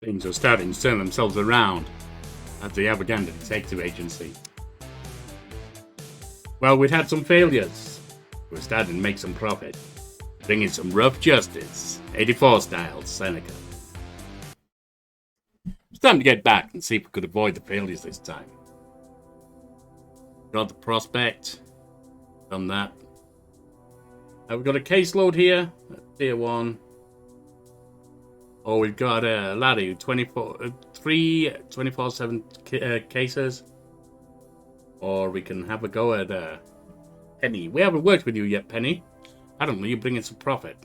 Things are starting to turn themselves around at the Gander Detective Agency. Well, we'd had some failures. We're starting to make some profit. Bringing some rough justice, 84 style, Seneca. It's time to get back and see if we could avoid the failures this time. Got the prospect. Done that. We've got a caseload here. Tier 1. Oh, we've got a laddie, 24/7 cases. Or we can have a go at Penny. We haven't worked with you yet, Penny. Apparently you're bringing some profit.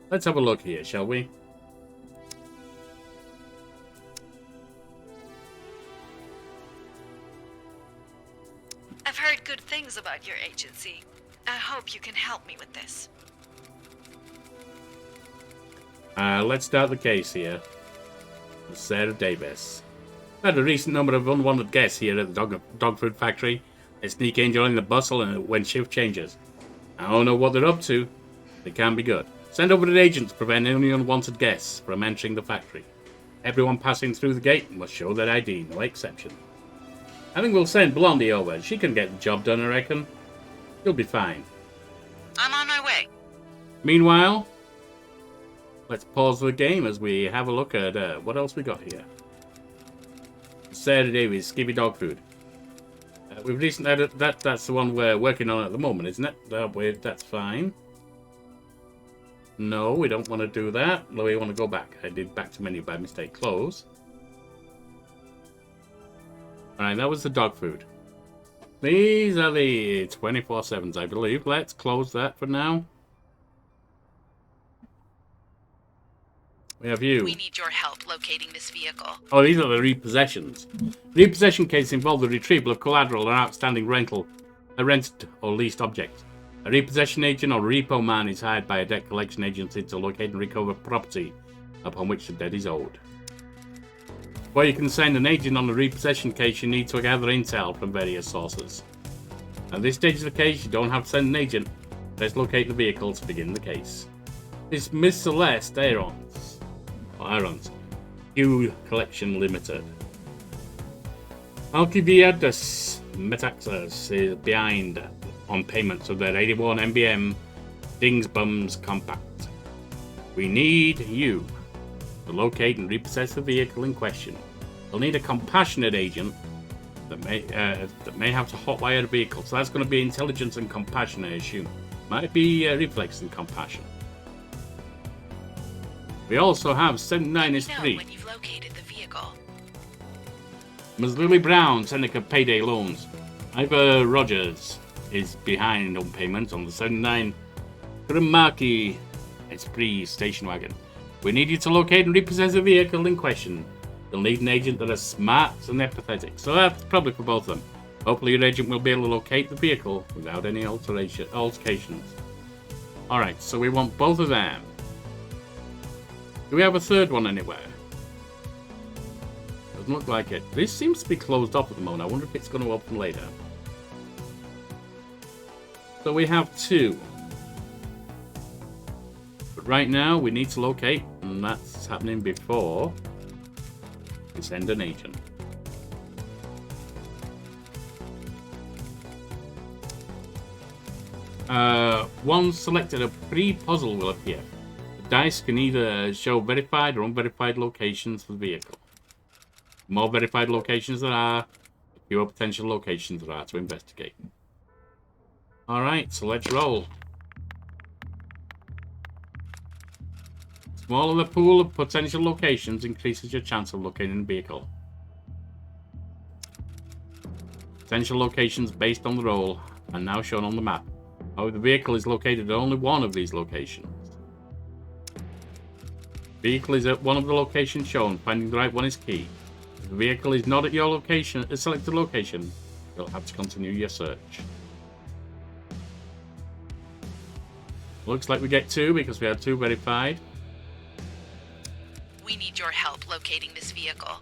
Let's have a look here, shall we? I've heard good things about your agency. I hope you can help me with this. Let's start the case here. Sarah Davis. Had a recent number of unwanted guests here at the dog food factory. They sneak in during the bustle and when shift changes. I don't know what they're up to. They can be good. Send over an agent to prevent any unwanted guests from entering the factory. Everyone passing through the gate must show their ID, no exception. I think we'll send Blondie over. She can get the job done, I reckon. She'll be fine. I'm on my way. Meanwhile, let's pause the game as we have a look at what else we got here. Sarah Davies, Skibby Dog Food. We've recently added that's the one we're working on at the moment, isn't it? That's fine. No, we don't want to do that. No, we want to go back. I did back to menu by mistake. Close. Alright, that was the dog food. These are the 24/7s, I believe. Let's close that for now. We have you. We need your help locating this vehicle. Oh, these are the repossessions. Repossession cases involve the retrieval of collateral or outstanding rented or leased object. A repossession agent or repo man is hired by a debt collection agency to locate and recover property upon which the debt is owed. Before you can send an agent on a repossession case, you need to gather intel from various sources. At this stage of the case, you don't have to send an agent. Let's locate the vehicle to begin the case. It's Miss Celeste Irons, Q Collection Limited. Alcibiades Metaxas is behind on payments of their 81 MBM Dings Bums Compact. We need you to locate and repossess the vehicle in question. We'll need a compassionate agent that may have to hotwire the vehicle. So that's going to be intelligence and compassion, I assume. Might be reflex and compassion. We also have 79S3. When you've located the vehicle. Ms. Lily Brown, Seneca Payday Loans. Ivor Rogers is behind on payments on the 79 Kuramaki Esprit station wagon. We need you to locate and repossess the vehicle in question. You'll need an agent that is smart and empathetic. So that's probably for both of them. Hopefully your agent will be able to locate the vehicle without any altercations. Alright, so we want both of them. Do we have a third one anywhere? Doesn't look like it. This seems to be closed off at the moment. I wonder if it's going to open later. So we have two. But right now we need to locate, and that's happening before we send an agent. Once selected, a free puzzle will appear. Dice can either show verified or unverified locations for the vehicle. The more verified locations there are, the fewer potential locations there are to investigate. Alright, so let's roll. Smaller the pool of potential locations increases your chance of locating a vehicle. Potential locations based on the roll are now shown on the map. However, the vehicle is located at only one of these locations. Vehicle is at one of the locations shown. Finding the right one is key. If the vehicle is not at your location, a selected location, you'll have to continue your search. Looks like we get two because we had two verified. We need your help locating this vehicle.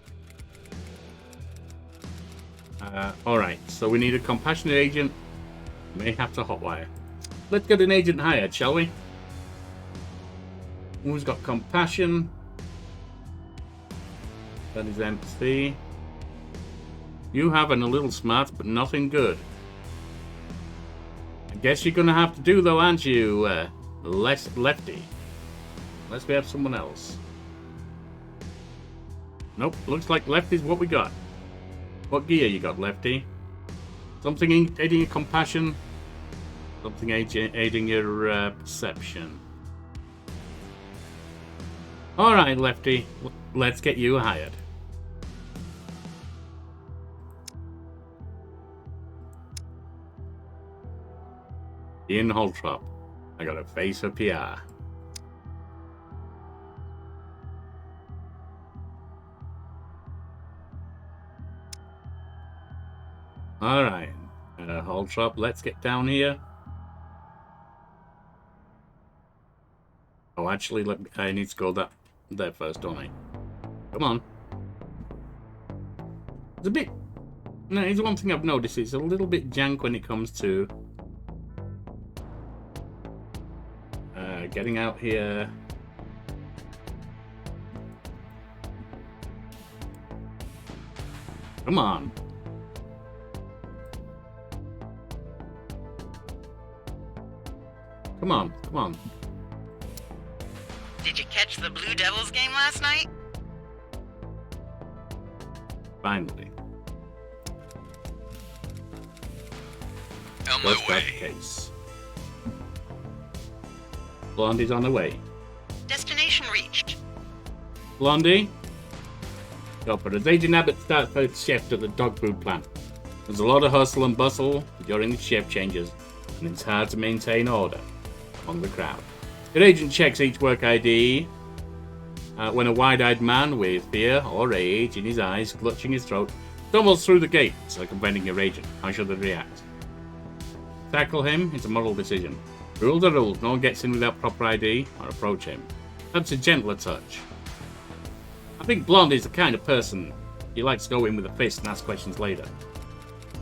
Alright, so we need a compassionate agent. May have to hotwire. Let's get an agent hired, shall we? Who's got compassion? That is empathy. You have a little smart, but nothing good. I guess you're gonna have to do though, aren't you, Lefty? Unless we have someone else. Nope, looks like Lefty's what we got. What gear you got, Lefty? Something aiding your compassion. Something aiding your perception. Alright, Lefty. Let's get you hired. Ian Holtrop. I got a face for PR. Alright. Holtrop, let's get down here. Oh, actually, I need to go there first, don't I? Come on. It's a bit... No, it's one thing I've noticed. It's a little bit jank when it comes to... getting out here. Come on. Come on, come on. Did you catch the Blue Devils game last night? Finally. On my way. Case. Blondie's on the way. Destination reached. Blondie? Go for it. As Agent Abbott starts her shift at the dog food plant. There's a lot of hustle and bustle during the shift changes, and it's hard to maintain order among the crowd. Your agent checks each work ID when a wide-eyed man with fear or rage in his eyes, clutching his throat, stumbles through the gate, circumventing your agent. How should they react? Tackle him is a moral decision. Rules are rules. No one gets in without proper ID or approach him. That's a gentler touch. I think Blondie's the kind of person he likes to go in with a fist and ask questions later.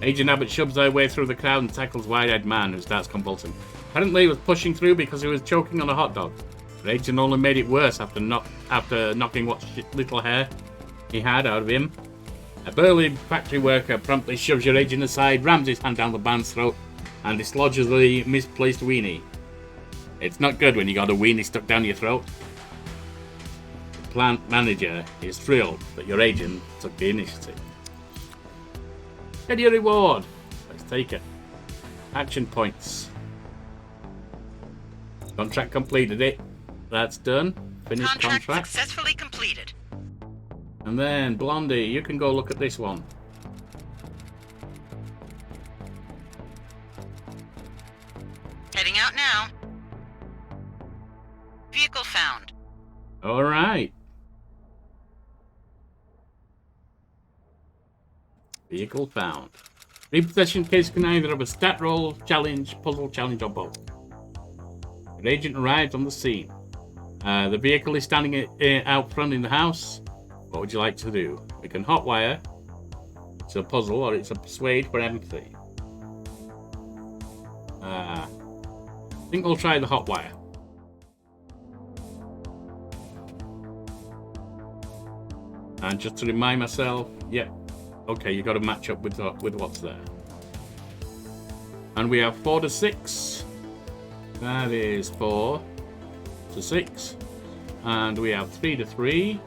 Agent Abbott shoves her way through the crowd and tackles wide-eyed man who starts convulsing. Apparently he was pushing through because he was choking on a hot dog. But Agent only made it worse after knocking what little hair he had out of him. A burly factory worker promptly shoves your agent aside, rams his hand down the man's throat, and dislodges the misplaced weenie. It's not good when you got a weenie stuck down your throat. The plant manager is thrilled that your agent took the initiative. Get your reward. Let's take it. Action points. Contract completed it. That's done. Finished contract. Successfully completed. And then, Blondie, you can go look at this one. Heading out now. Vehicle found. Alright. Vehicle found. Repossession case can either have a stat roll, challenge, puzzle challenge, or both. An agent arrives on the scene. The vehicle is standing out front in the house. What would you like to do? We can hotwire. It's a puzzle, or it's a persuade for empathy. I think we'll try the hotwire. And just to remind myself, yep. Okay, you got to match up with what's there. And we have 4 to 6. That is 4 to 6. And we have 3 to 3.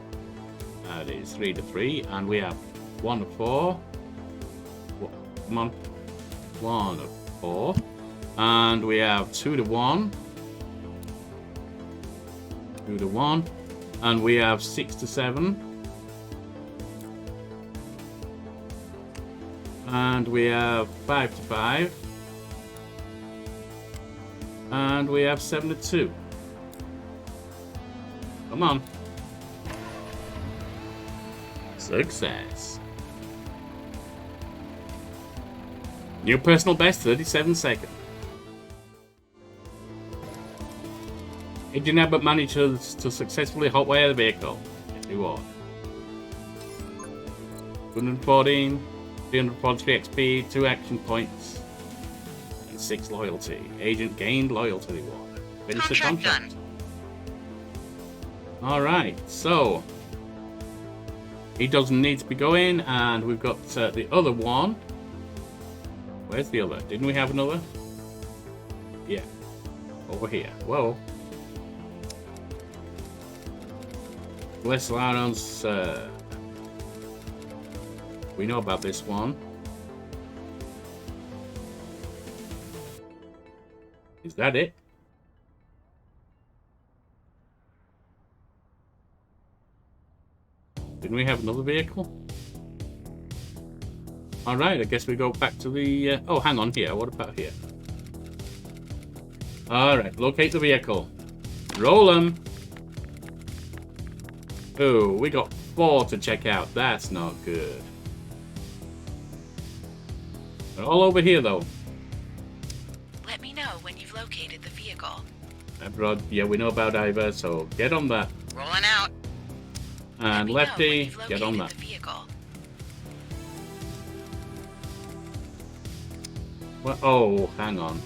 That is 3 to 3. And we have 1 to 4. Come on. 1 to 4. And we have 2 to 1. 2 to 1. And we have 6 to 7. And we have 5 to 5. And we have 7 to 2. Come on. Success. New personal best, 37 seconds. Agent Abbott managed to successfully hotwire the vehicle. Reward. 214, 343 XP, 2 action points, and 6 loyalty. Agent gained loyalty reward. Finish the contract. Done. Alright, so He doesn't need to be going, and we've got the other one. Where's the other? Didn't we have another? Yeah. Over here. Whoa. Bless Laron's. We know about this one. Is that it? Didn't we have another vehicle? Alright, I guess we go back to the... oh, hang on here. What about here? Alright, locate the vehicle. Roll them. Oh, we got 4 to check out. That's not good. They're all over here, though. Let me know when you've located the vehicle. Rod, yeah, we know about Ivor, so get on that. Rolling out. And Lefty, get on that. Well, oh, hang on.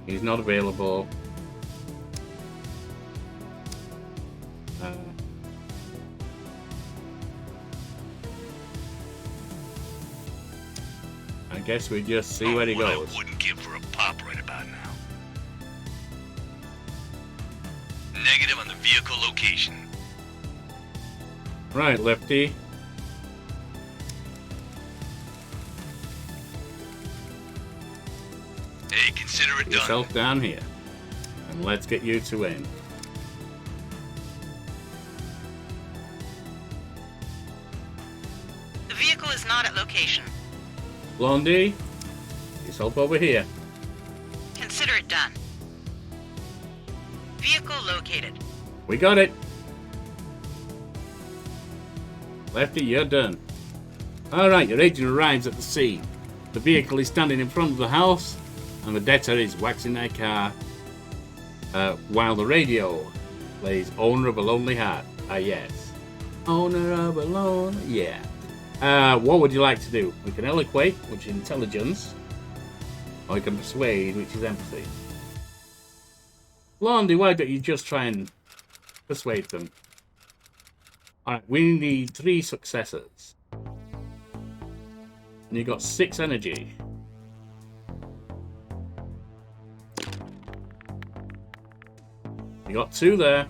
He's not available. I guess we just see where he goes. I wouldn't give for a pop right about now. Negative on the vehicle location. Right, Lefty. Hey, consider it Put done. yourself down here. And let's get you to in. The vehicle is not at location. Blondie, yourself over here. Consider it done. Vehicle located. We got it. Lefty, you're done. Alright, your agent arrives at the scene. The vehicle is standing in front of the house, and the debtor is waxing their car, while the radio plays Owner of a Lonely Heart. Ah, yes. Owner of a Lonely... Yeah. What would you like to do? We can eloquate, which is intelligence, or we can persuade, which is empathy. Blondie, why don't you just try and persuade them? Alright, we need 3 successes. And you got 6 energy. You got 2 there.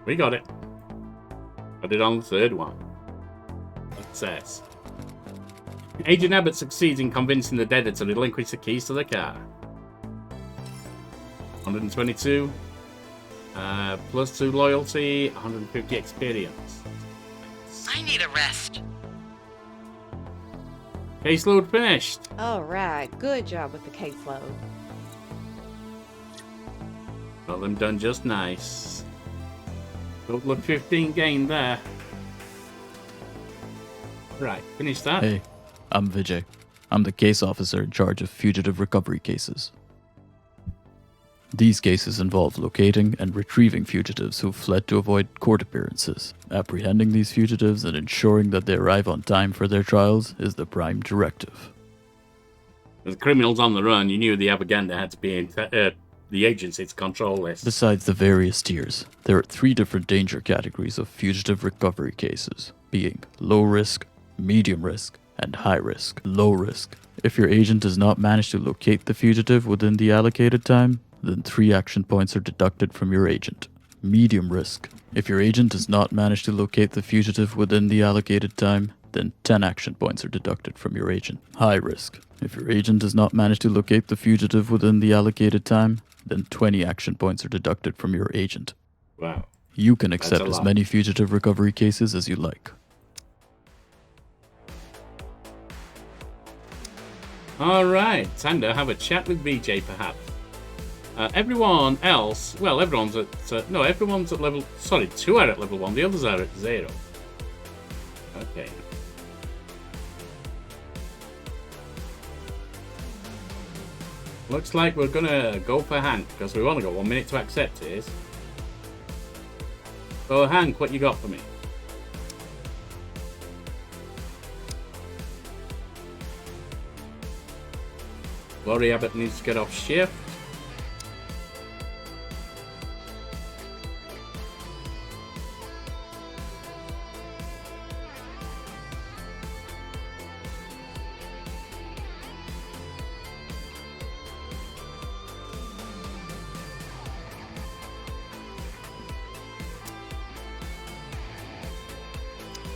We got it. Got it on the 3rd one. Success. Agent Abbott succeeds in convincing the debtor to relinquish the keys to the car. 122. Plus 2 loyalty, 150 experience. I need a rest. Caseload finished. All right, good job with the caseload. Got them done just nice. Total of 15 gained there. Right, finish that. Hey, I'm Vijay. I'm the case officer in charge of fugitive recovery cases. These cases involve locating and retrieving fugitives who fled to avoid court appearances. Apprehending these fugitives and ensuring that they arrive on time for their trials is the prime directive. As criminals on the run, you knew the Gander had to be in the agency to control this. Besides the various tiers, there are 3 different danger categories of fugitive recovery cases, being low risk, medium risk, and high risk. Low risk. If your agent does not manage to locate the fugitive within the allocated time, then 3 action points are deducted from your agent. Medium risk. If your agent does not manage to locate the fugitive within the allocated time, then 10 action points are deducted from your agent. High risk. If your agent does not manage to locate the fugitive within the allocated time, then 20 action points are deducted from your agent. Wow. You can accept That's a as lot. many fugitive recovery cases as you like. Alright, time to have a chat with BJ perhaps. Everyone else, well, everyone's at, no, everyone's at level, sorry, 2 are at level 1, the others are at 0. Okay. Looks like we're gonna go for Hank, because we've only got 1 minute to accept his. So Hank, what you got for me? Laurie Abbott needs to get off shift.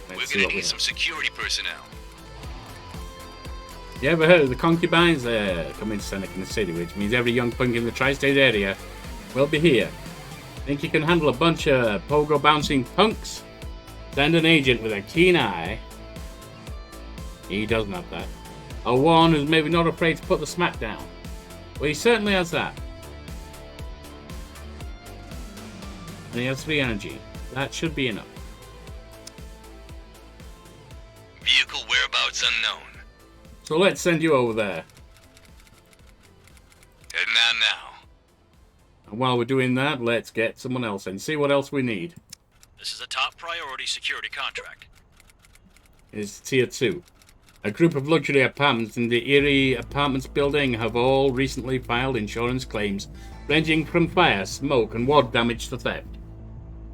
We're gonna need some security personnel. You ever heard of the concubines? They're coming to Seneca in the city, which means every young punk in the tri-state area will be here. Think you can handle a bunch of pogo bouncing punks? Send an agent with a keen eye. He doesn't have that. Or one who's maybe not afraid to put the smack down. Well, he certainly has that. And he has 3 energy. That should be enough. Vehicle whereabouts unknown. So let's send you over there. Heading out now. And while we're doing that, let's get someone else in. See what else we need. This is a top priority security contract. It's Tier 2. A group of luxury apartments in the Erie Apartments building have all recently filed insurance claims ranging from fire, smoke, and water damage to theft.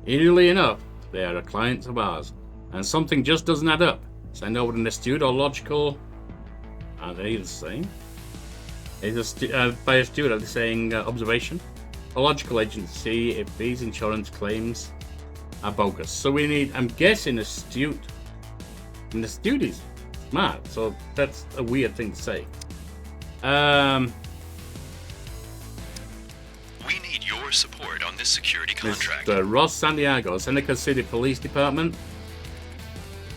Eerily enough, they are clients of ours, and something just doesn't add up. Send over an astute or logical... Are they the same? By astute, are they saying observation? A logical agent to see if these insurance claims are bogus. So we need, I'm guessing, astute. And astute is smart, so that's a weird thing to say. We need your support on this security contract. Mr. Ross Santiago, Seneca City Police Department.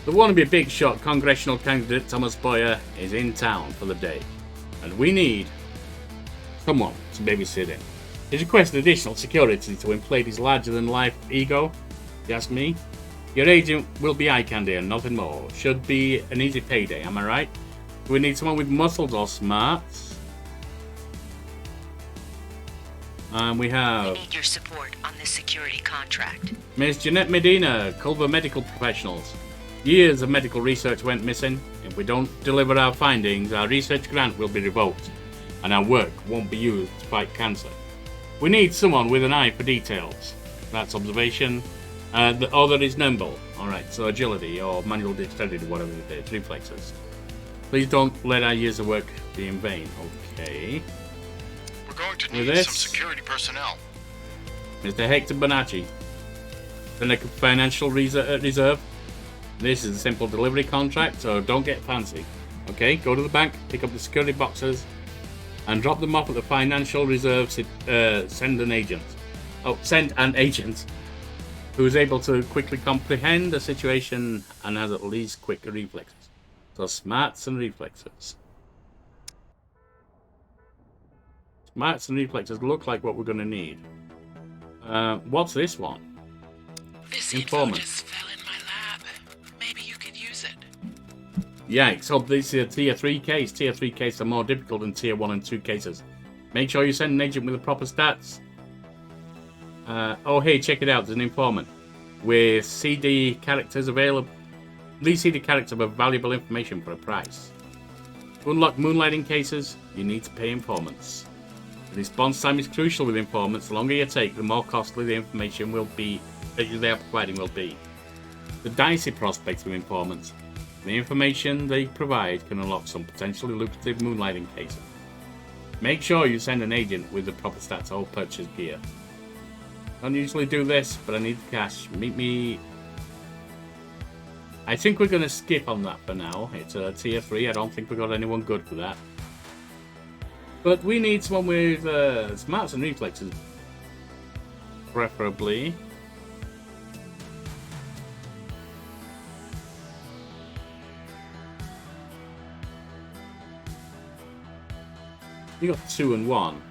The wannabe big shot congressional candidate Thomas Boyer is in town for the day, and we need someone to babysit him. He's requested additional security to inflate his larger-than-life ego. You ask me? Your agent will be eye candy and nothing more. Should be an easy payday, am I right? Do we need someone with muscles or smarts? And we have... We need your support on this security contract. Miss Jeanette Medina, Culver Medical Professionals. Years of medical research went missing. If we don't deliver our findings, our research grant will be revoked, and our work won't be used to fight cancer. We need someone with an eye for details. That's observation. The other is nimble. Alright, so agility or manual dexterity, whatever it is, reflexes. Please don't let our years of work be in vain. Okay. We're going to With need this? some security personnel. Mr. Hector Bonacci. Seneca Financial Reserve. This is a simple delivery contract, so don't get fancy. Okay, go to the bank, pick up the security boxes, and drop them off at the Financial Reserve. Send an agent. Oh, send an agent who is able to quickly comprehend the situation and has at least quick reflexes. So smarts and reflexes. Smarts and reflexes look like what we're going to need. What's this one? This Informant. info just fell in my lab. Maybe you could use it. Yikes, so this is a Tier 3 case. Tier 3 cases are more difficult than Tier 1 and 2 cases. Make sure you send an agent with the proper stats. Oh hey, check it out, there's an informant. With CD characters available. These CD characters have valuable information for a price. To unlock moonlighting cases, you need to pay informants. The response time is crucial with informants. The longer you take, the more costly the information will be that they are providing will be. The dicey prospects with informants. The information they provide can unlock some potentially lucrative moonlighting cases. Make sure you send an agent with the proper stats or purchase gear. Don't usually do this, but I need the cash. Meet me. I think we're going to skip on that for now. It's a Tier 3. I don't think we got anyone good for that. But we need someone with smarts and reflexes. Preferably. You got 2 and 1.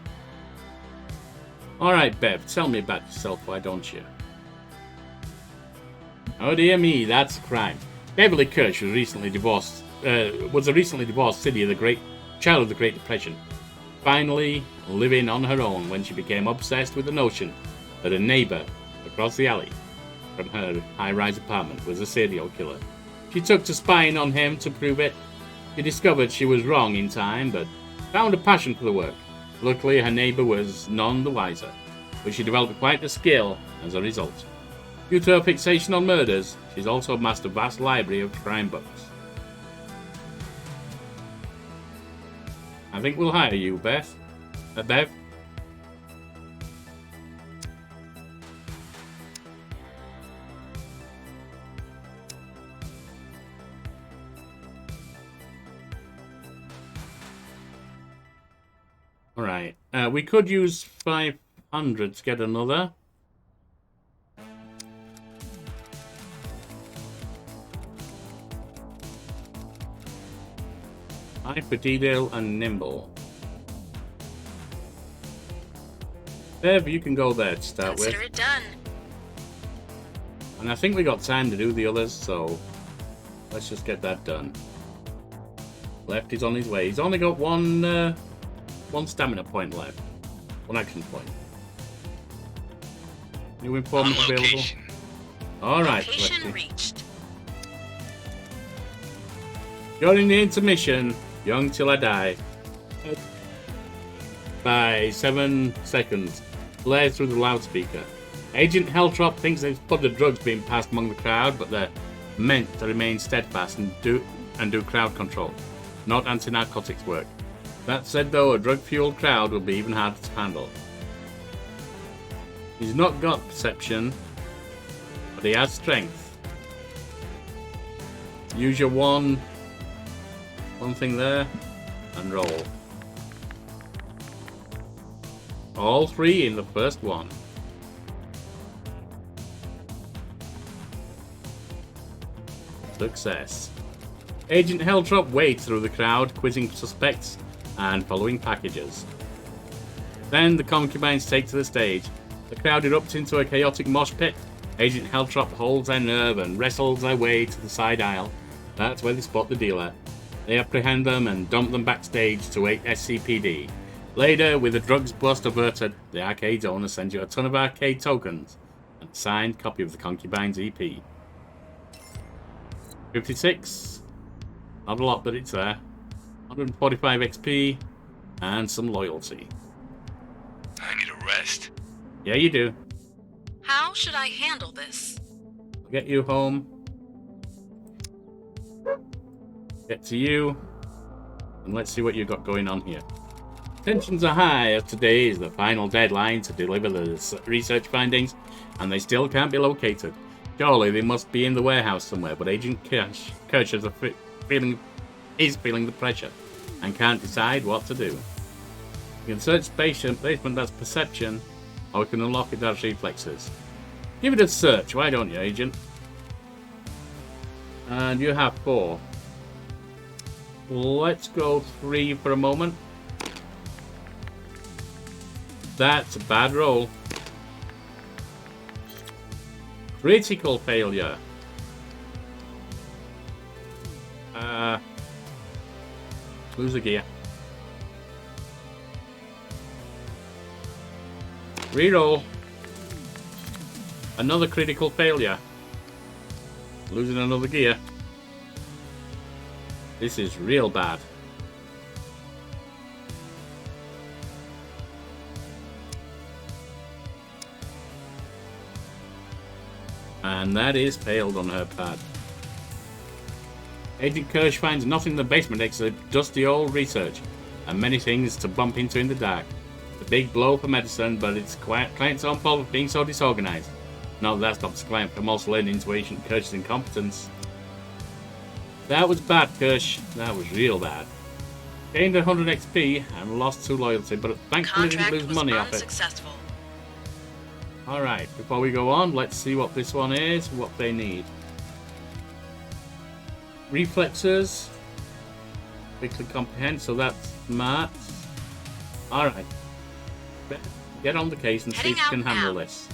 Alright, Bev, tell me about yourself, why don't you? Oh dear me, that's a crime. Beverly Kirsch was a recently divorced city of the child of the Great Depression. Finally living on her own when she became obsessed with the notion that a neighbor across the alley from her high-rise apartment was a serial killer. She took to spying on him to prove it. She discovered she was wrong in time, but found a passion for the work. Luckily, her neighbour was none the wiser, but she developed quite a skill as a result. Due to her fixation on murders, she's also amassed a vast library of crime books. I think we'll hire you, Bev. Alright, we could use 500 to get another. Eye for detail and nimble. Bev, you can go there to start with. Consider it done. And I think we got time to do the others, so let's just get that done. Left is on his way. He's only got one stamina point left. One action point. New informant On available. location. Alright, Location Lefty. reached. During the intermission, young till I die. By 7 seconds. Blares through the loudspeaker. Agent Heltrop thinks there's spotted drugs being passed among the crowd, but they're meant to remain steadfast and do crowd control, not anti-narcotics work. That said, though, a drug-fueled crowd will be even harder to handle. He's not got perception, but he has strength. Use your one thing there, and roll. All 3 in the first one. Success. Agent Heltrop wades through the crowd, quizzing suspects and following packages. Then the concubines take to the stage. The crowd erupts into a chaotic mosh pit. Agent Heltrop holds their nerve and wrestles their way to the side aisle. That's where they spot the dealer. They apprehend them and dump them backstage to SCPD. Later, with the drugs bust averted, the arcade's owner sends you a ton of arcade tokens and a signed copy of the Concubines EP. 56. Not a lot, but it's there. 145 XP and some loyalty. I need a rest. Yeah, you do. How should I handle this? I'll get you home. Get to you. And let's see what you've got going on here. Tensions are high as today is the final deadline to deliver the research findings, and they still can't be located. Surely they must be in the warehouse somewhere, but Agent Kirsch is feeling the pressure and can't decide what to do. You can search basement, that's perception, or we can unlock it as reflexes. Give it a search, why don't you, Agent? And you have 4. Let's go 3 for a moment. That's a bad roll. Critical failure. Lose a gear. Reroll. Another critical failure. Losing another gear. This is real bad. And that is failed on her part. Agent Kirsch finds nothing in the basement except dusty old research and many things to bump into in the dark. It's a big blow for medicine, but it's client's own fault for being so disorganized. No, that stops the client from also learning into Agent Kirsch's incompetence. That was bad, Kirsch. That was real bad. Gained 100 XP and lost 2 loyalty, but thankfully didn't lose money off it. Unsuccessful. Alright, before we go on, let's see what this one is, what they need. Reflexes. Quickly comprehend, so that's smart. Alright. Get on the case and see if you can handle this.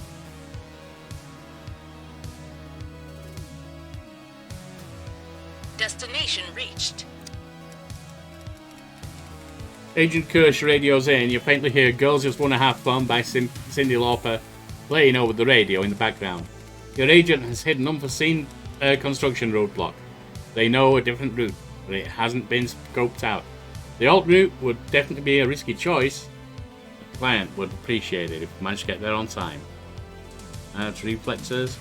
Destination reached. Agent Kirsch radios in. You faintly hear Girls Just Wanna Have Fun by Cyndi Lauper playing over the radio in the background. Your agent has hit an unforeseen construction roadblock. They know a different route, but it hasn't been scoped out. The alt route would definitely be a risky choice. The client would appreciate it if we managed to get there on time. That's reflexes.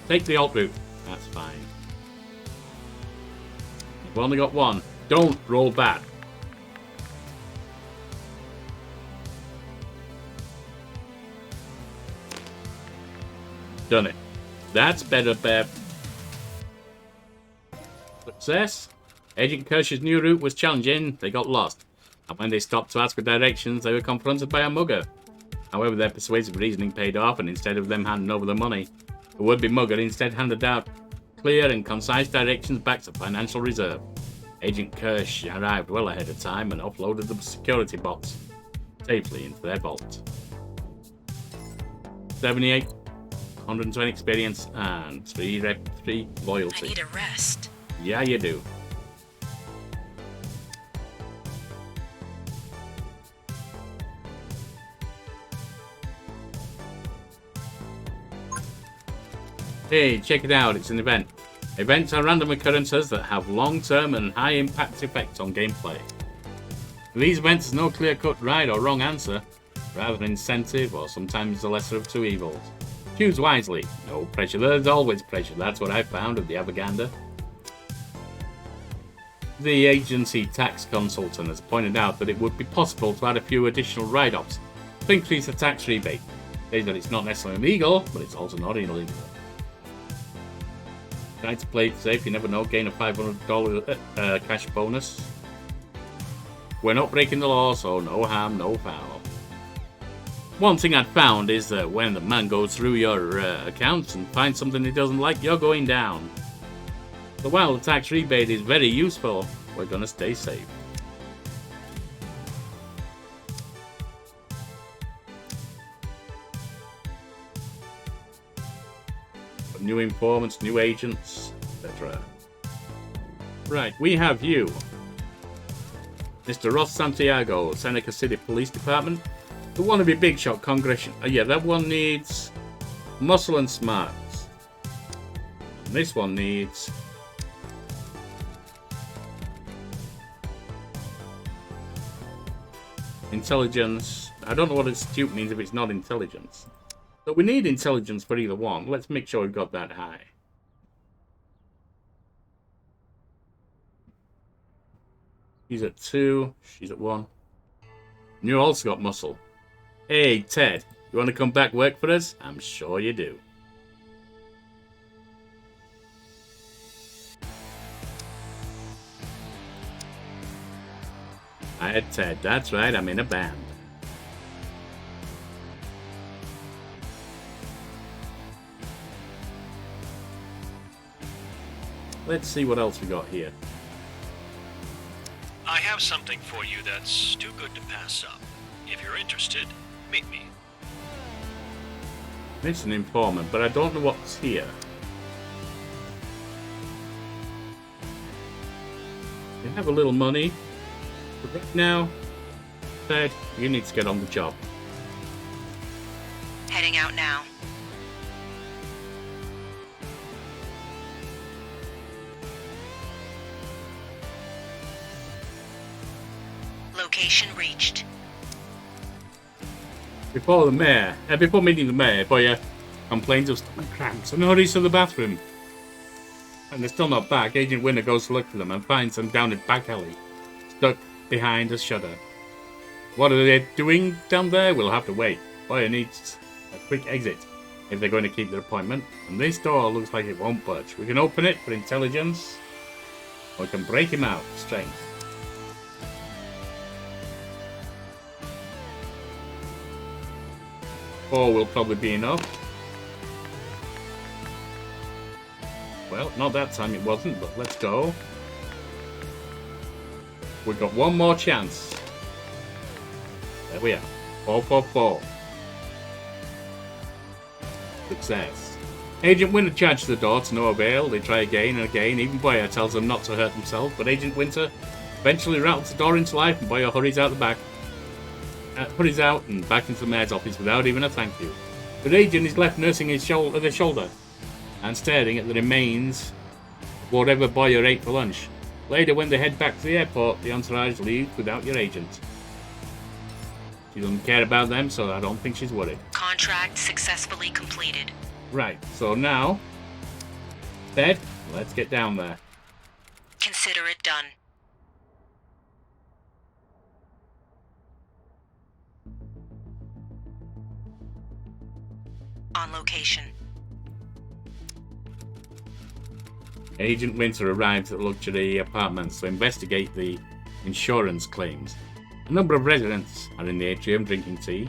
Take the alt route. That's fine. We've only got one. Don't roll back. Done it. That's better, Beb. Success. Agent Kirsch's new route was challenging. They got lost. And when they stopped to ask for directions, they were confronted by a mugger. However, their persuasive reasoning paid off, and instead of them handing over the money, the would-be mugger instead handed out clear and concise directions back to financial reserve. Agent Kirsch arrived well ahead of time and offloaded the security box safely into their vault. 78, 120 experience, and 3 loyalty. I need a rest. Yeah, you do. Hey, check it out, it's an event. Events are random occurrences that have long-term and high-impact effects on gameplay. For these events, there's no clear-cut right or wrong answer, rather incentive or sometimes the lesser of two evils. Choose wisely. No pressure, there's always pressure, that's what I found at the Gander. The agency tax consultant has pointed out that it would be possible to add a few additional write-offs to increase the tax rebate. Says that it's not necessarily illegal, but it's also not illegal. Try to play it safe, you never know, gain a $500 cash bonus. We're not breaking the law, so no harm, no foul. One thing I've found is that when the man goes through your accounts and finds something he doesn't like, you're going down. So while the tax rebate is very useful, we're gonna stay safe. New informants, new agents, etc. Right, we have you. Mr. Ross Santiago, Seneca City Police Department. The wannabe big shot congregation. Yeah, that one needs muscle and smarts. And this one needs intelligence. I don't know what astute means if it's not intelligence. So we need intelligence for either one. Let's make sure we've got that high. She's at 2. She's at 1. And you also got muscle. Hey, Ted. You want to come back work for us? I'm sure you do. I had Ted. That's right. I'm in a band. Let's see what else we got here. I have something for you that's too good to pass up. If you're interested, meet me. It's an informant, but I don't know what's here. You have a little money, but right now, Ted, you need to get on the job. Heading out now. Location reached. Before meeting the mayor, Boyer complains of stomach cramps and hurries to the bathroom. And they're still not back. Agent Winter goes to look for them and finds them down in back alley, stuck behind a shutter. What are they doing down there? We'll have to wait. Boyer needs a quick exit if they're going to keep their appointment. And this door looks like it won't budge. We can open it for intelligence, or we can break him out for strength. 4 will probably be enough. Well, not that time it wasn't, but let's go. We've got one more chance. There we are. 4 for 4. Success. Agent Winter charges the door to no avail. They try again and again. Even Boyer tells them not to hurt themselves, but Agent Winter eventually rattles the door into life and Boyer hurries out the back. Hurries out and back into the mayor's office without even a thank you. The agent is left nursing his shoulder and staring at the remains of whatever Boyer ate for lunch. Later, when they head back to the airport, the entourage leaves without your agent. She doesn't care about them, so I don't think she's worried. Contract successfully completed. Right, so now, Ted, let's get down there. Consider it done. On location. Agent Winter arrives at the luxury apartments to investigate the insurance claims. A number of residents are in the atrium drinking tea.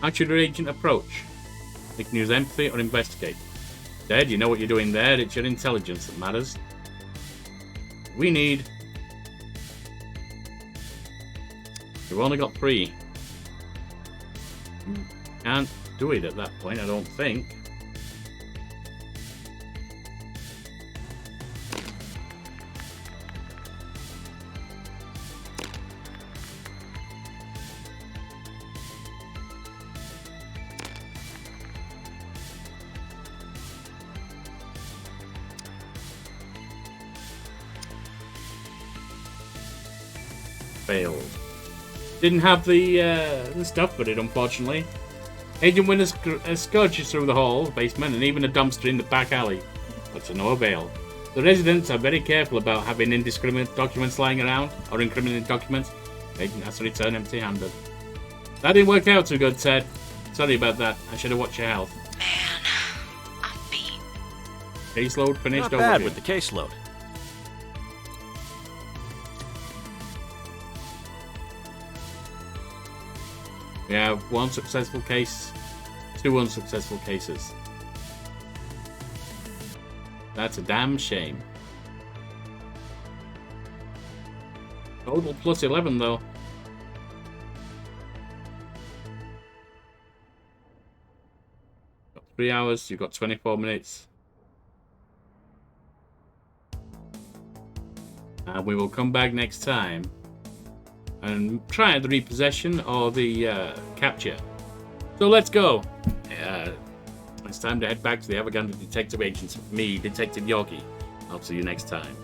How should your agent approach? Make news empathy or investigate? Ted, you know what you're doing there. It's your intelligence that matters. We've only got 3. Can't do it at that point, I don't think. Failed. Didn't have the stuff for it, unfortunately. Agent Winter scourges through the hall, basement, and even a dumpster in the back alley, but to no avail. The residents are very careful about having indiscriminate documents lying around, or incriminating documents. Agent has to return empty-handed. That didn't work out too good, Ted. Sorry about that. I should have watched your health. Man, I'm beat. Caseload finished. Not bad with the caseload. We have 1 successful case, 2 unsuccessful cases. That's a damn shame. Total plus 11 though. Got 3 hours, you've got 24 minutes. And we will come back next time and try the repossession or the capture. So let's go. It's time to head back to the Gander Detective Agency. Me, Detective Yorkie. I'll see you next time.